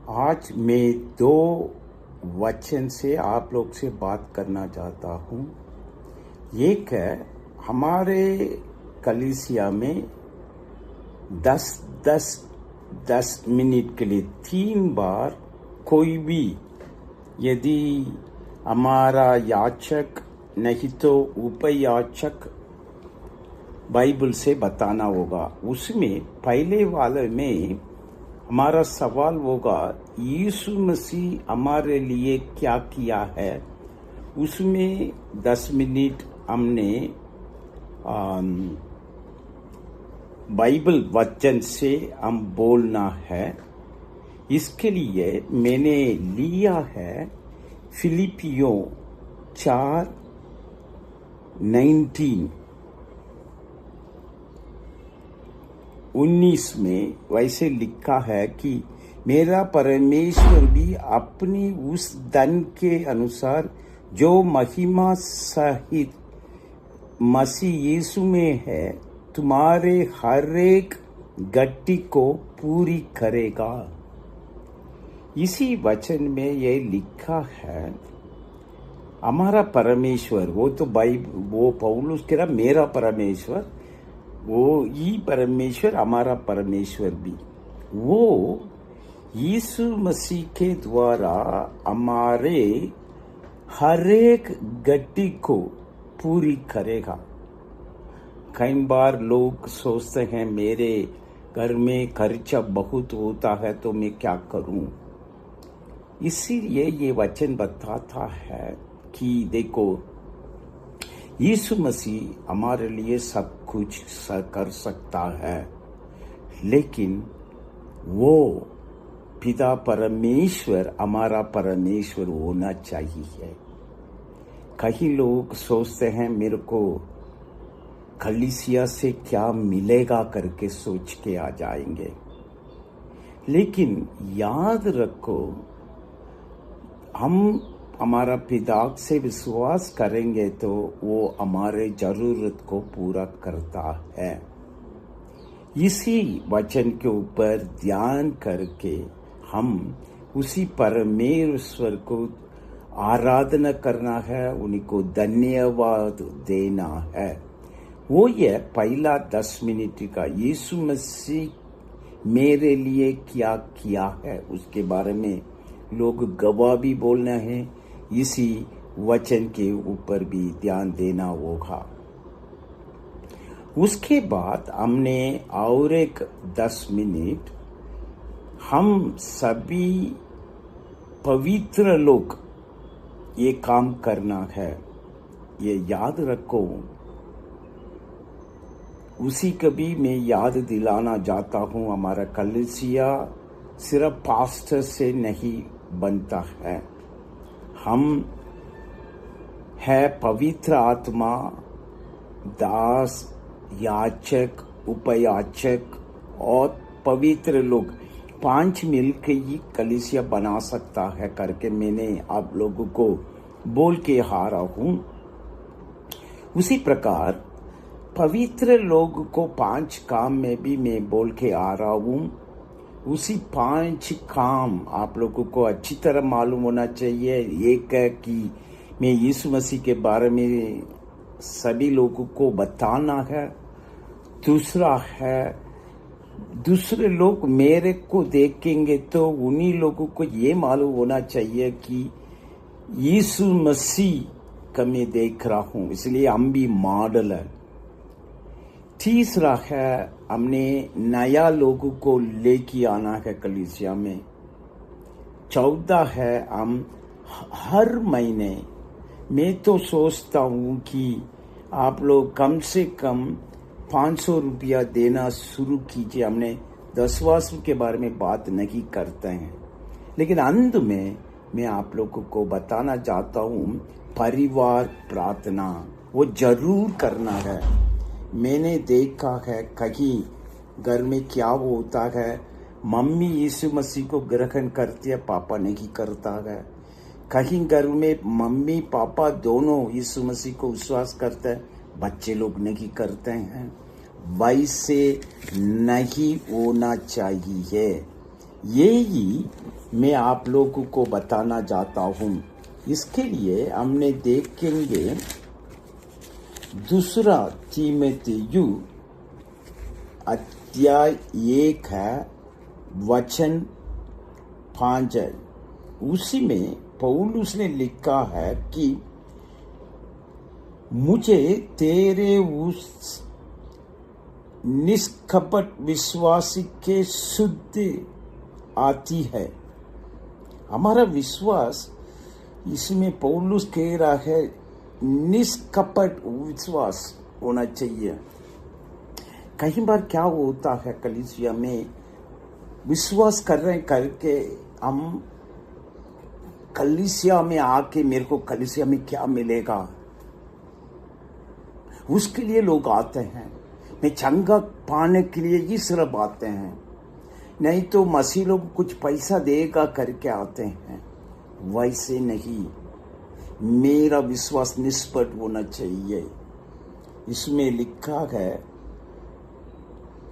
आज मैं दो वचन से आप लोग से बात करना चाहता हूँ। एक है, हमारे कलीसिया में 10 मिनट के लिए 3 बार कोई भी यदि हमारा याचक नहीं तो उपयाचक बाइबल से बताना होगा। उसमें पहले वाले में हमारा सवाल होगा, यीशु मसीह हमारे लिए क्या किया है। उसमें 10 मिनट हमने बाइबल वचन से हम बोलना है। इसके लिए मैंने लिया है फिलिपियों 4:19 में वैसे लिखा है कि मेरा परमेश्वर भी अपनी उस धन के अनुसार जो महिमा सहित मसीह यीशु में है तुम्हारे हर एक गट्टी को पूरी करेगा। इसी वचन में यह लिखा है, हमारा परमेश्वर, वो तो वो पौलुस कह रहा मेरा परमेश्वर, वो ही परमेश्वर, हमारा परमेश्वर भी, वो यीशु मसीह के द्वारा हमारे हर एक गट्टी को पूरी करेगा। कई बार लोग सोचते हैं मेरे घर में खर्चा बहुत होता है तो मैं क्या करूं। इसीलिए ये वचन बताता है कि देखो, यीशु मसीह हमारे लिए सब कुछ कर सकता है, लेकिन वो पिता परमेश्वर हमारा परमेश्वर होना चाहिए। कई लोग सोचते हैं मेरे को कलीसिया से क्या मिलेगा करके सोच के आ जाएंगे, लेकिन याद रखो, हम हमारा पिता से विश्वास करेंगे तो वो हमारे जरूरत को पूरा करता है। इसी वचन के ऊपर ध्यान करके हम उसी परमेश्वर को आराधना करना है, उनको धन्यवाद देना है। वो ये पहला 10 मिनट का यीशु मसीह मेरे लिए क्या किया है उसके बारे में लोग गवाह भी बोलना है। इसी वचन के ऊपर भी ध्यान देना होगा। उसके बाद हमने और एक 10 मिनट हम सभी पवित्र लोग ये काम करना है, ये याद रखो। उसी कभी मैं याद दिलाना चाहता हूँ, हमारा कलीसिया सिर्फ पास्टर से नहीं बनता है, हम है पवित्र आत्मा, दास, याचक, उपयाचक और पवित्र लोग 5 मिलकर ही कलीसिया बना सकता है करके मैंने आप लोगों को बोल के आ रहा हूँ। उसी प्रकार पवित्र लोग को 5 काम में भी मैं बोल के आ रहा हूँ। उसी 5 काम आप लोगों को अच्छी तरह मालूम होना चाहिए। एक है कि मैं यीशु मसीह के बारे में सभी लोगों को बताना है। दूसरा है, दूसरे लोग मेरे को देखेंगे तो उन्हीं लोगों को ये मालूम होना चाहिए कि यीशु मसीह का मैं देख रहा हूँ, इसलिए हम भी मॉडल है। तीसरा है, हमने नया लोगों को लेके आना है कलीसिया में। 14 है, हम हर महीने, मैं तो सोचता हूँ कि आप लोग कम से कम 500 रुपया देना शुरू कीजिए। हमने 10वां के बारे में बात नहीं करते हैं, लेकिन अंत में मैं आप लोगों को बताना चाहता हूँ, परिवार प्रार्थना वो जरूर करना है। मैंने देखा है कहीं घर में क्या होता है, मम्मी यीशु मसीह को ग्रहण करती है, पापा नहीं करता है। कहीं घर में मम्मी पापा दोनों यीशु मसीह को विश्वास करते हैं, बच्चे लोग नहीं करते हैं। वैसे नहीं होना चाहिए। यही मैं आप लोगों को बताना चाहता हूँ। इसके लिए हमने देखेंगे दूसरा तीमुथियु अध्याय 1 है वचन 5। उसी में पौलुस ने लिखा है कि मुझे तेरे उस निष्कपट विश्वासी के शुद्धि आती है। हमारा विश्वास, इसमें पौलुस कह रहा है, निष्कपट विश्वास होना चाहिए। कई बार क्या होता है, कलीसिया में विश्वास कर रहे करके हम कलीसिया में आके मेरे को कलीसिया में क्या मिलेगा, उसके लिए लोग आते हैं। मैं चंगा पाने के लिए ही सिर्फ आते हैं, नहीं तो मसीह लोग कुछ पैसा देगा करके आते हैं। वैसे नहीं, मेरा विश्वास निष्पट होना चाहिए। इसमें लिखा है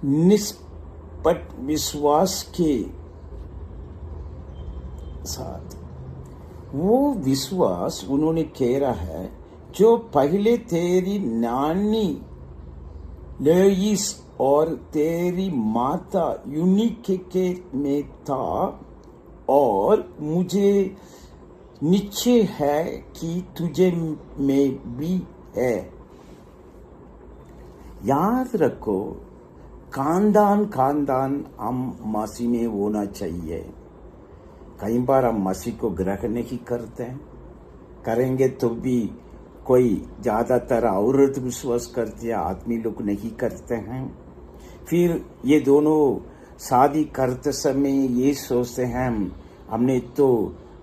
निष्पट विश्वास के साथ। वो विश्वास उन्होंने कह रहा है जो पहले तेरी नानी लोइस और तेरी माता यूनिके के में था, और मुझे निश्चय है कि तुझे में भी है। याद रखो, खानदान हम मसीह में होना चाहिए। कई बार हम मसीह को ग्रहण नहीं करते हैं, करेंगे तो भी कोई ज्यादातर औरत विश्वास करती है, आदमी लोग नहीं करते हैं। फिर ये दोनों शादी करते समय ये सोचते हैं हमने तो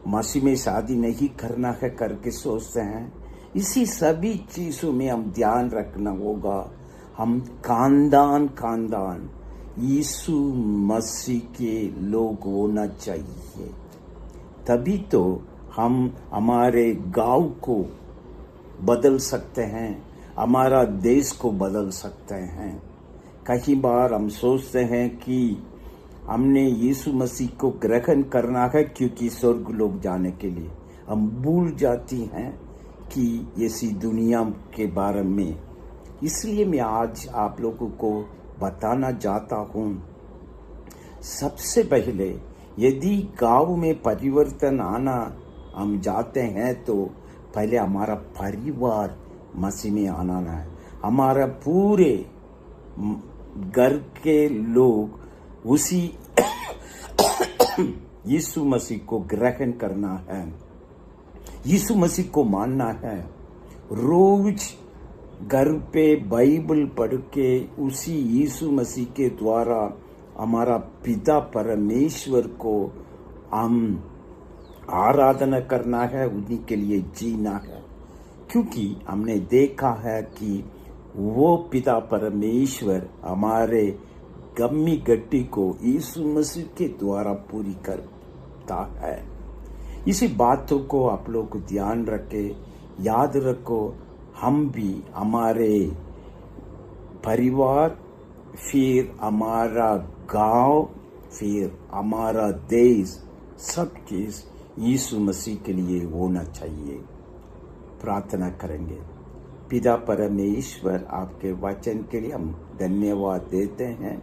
मसीह में शादी नहीं करना है करके सोचते हैं। इसी सभी चीजों में हम ध्यान रखना होगा। हम खानदान यीशु मसीह के लोग होना चाहिए, तभी तो हम हमारे गांव को बदल सकते हैं, हमारा देश को बदल सकते हैं। कई बार हम सोचते हैं कि हमने यीशु मसीह को ग्रहण करना है क्योंकि स्वर्ग लोग जाने के लिए। हम भूल जाती हैं कि इसी दुनिया के बारे में। इसलिए मैं आज आप लोगों को बताना चाहता हूँ, सबसे पहले यदि गांव में परिवर्तन आना हम जाते हैं तो पहले हमारा परिवार मसीह में आना है। हमारा पूरे घर के लोग उसी यीशु मसीह को ग्रहण करना है, यीशु मसीह को मानना है। रोज घर पे बाइबल पढ़ के उसी यीशु मसीह के द्वारा हमारा पिता परमेश्वर को हम आराधना करना है, उन्हीं के लिए जीना है। क्योंकि हमने देखा है कि वो पिता परमेश्वर हमारे गम्मी गड्डी को यीशु मसीह के द्वारा पूरी करता है। इसी बातों को आप लोग ध्यान रखे, याद रखो। हम भी हमारे परिवार, फिर हमारा गांव, फिर हमारा देश, सब चीज यीशु मसीह के लिए होना चाहिए। प्रार्थना करेंगे। पिता परमेश्वर, आपके वचन के लिए हम धन्यवाद देते हैं।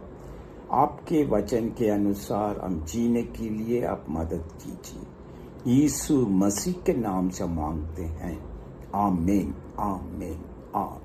आपके वचन के अनुसार हम जीने के लिए आप मदद कीजिए। यीशु मसीह के नाम से मांगते हैं, आमीन, आमीन, आमीन।